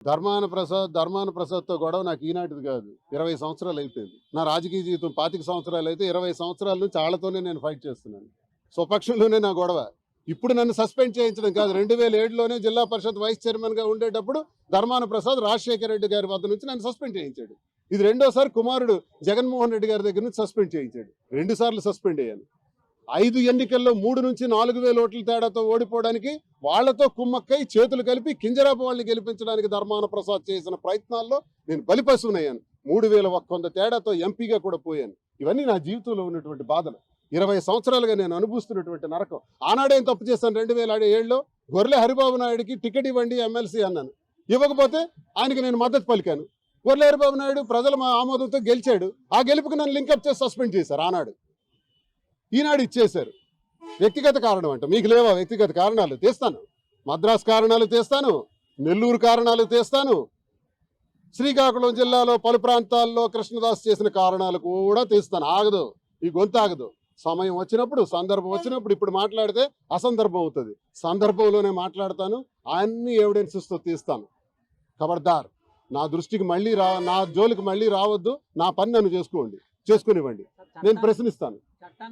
ధర్మాన ప్రసాద్తో గొడవ నాకు ఈనాటిది కాదు, 20 సంవత్సరాలు అయిపోయింది. నా రాజకీయ జీవితం 25 సంవత్సరాలు అయితే 20 సంవత్సరాల నుంచి వాళ్ళతోనే నేను ఫైట్ చేస్తున్నాను. స్వపక్షంలోనే నా గొడవ. ఇప్పుడు నన్ను సస్పెండ్ చేయించడం కాదు, 2007లోనే జిల్లా పరిషత్ వైస్ చైర్మన్గా ఉండేటప్పుడు ధర్మాన ప్రసాద్ రాజశేఖర రెడ్డి గారి వద్ద నుంచి నన్ను సస్పెండ్ చేయించాడు. ఇది రెండోసారి కుమారుడు జగన్మోహన్ రెడ్డి గారి దగ్గర నుంచి సస్పెండ్ చేయించాడు. 2 సార్లు సస్పెండ్ అయ్యాను. 5 ఎన్నికల్లో 3 నుంచి 4,000 ఓట్ల తేడాతో ఓడిపోవడానికి వాళ్లతో కుమ్మక్కై చేతులు కలిపి కింజరాపు వాళ్ళని గెలిపించడానికి ధర్మాన ప్రసాద్ చేసిన ప్రయత్నాల్లో నేను బలిపశువునయ్యాను. 3,100 తేడాతో ఎంపీగా కూడా పోయాను. ఇవన్నీ నా జీవితంలో ఉన్నటువంటి బాధలు. 20 సంవత్సరాలుగా నేను అనుభవిస్తున్నటువంటి నరకం. ఆనాడేం తప్పు చేశాను? 2007లో గొర్రె హరిబాబు నాయుడికి టికెట్ ఇవ్వండి ఎమ్మెల్సీ అన్నాను. ఇవ్వకపోతే ఆయనకి నేను మద్దతు పలికాను. గొర్రె హరిబాబు నాయుడు ప్రజల ఆమోదంతో గెలిచాడు. ఆ గెలుపుకి నన్ను లింకప్ చేసి సస్పెండ్ చేశారు ఆనాడు. ఈనాడు ఇచ్చేశారు. వ్యక్తిగత కారణం అంట. మీకు లేవా వ్యక్తిగత కారణాలు? తీస్తాను. మద్రాసు కారణాలు తీస్తాను, నెల్లూరు కారణాలు తీస్తాను, శ్రీకాకుళం జిల్లాలో పలు ప్రాంతాల్లో కృష్ణదాస్ చేసిన కారణాలు కూడా తీస్తాను. ఆగదు, ఈ గొంతు ఆగదు. సమయం వచ్చినప్పుడు, సందర్భం వచ్చినప్పుడు, ఇప్పుడు మాట్లాడితే అసందర్భం అవుతుంది. సందర్భంలోనే మాట్లాడతాను, అన్ని ఎవిడెన్సెస్తో తీస్తాను. ఖబర్దార్, నా దృష్టికి మళ్ళీ నా జోలికి మళ్ళీ రావద్దు. నా పని నన్ను చేసుకునివ్వండి. నేను ప్రశ్నిస్తాను.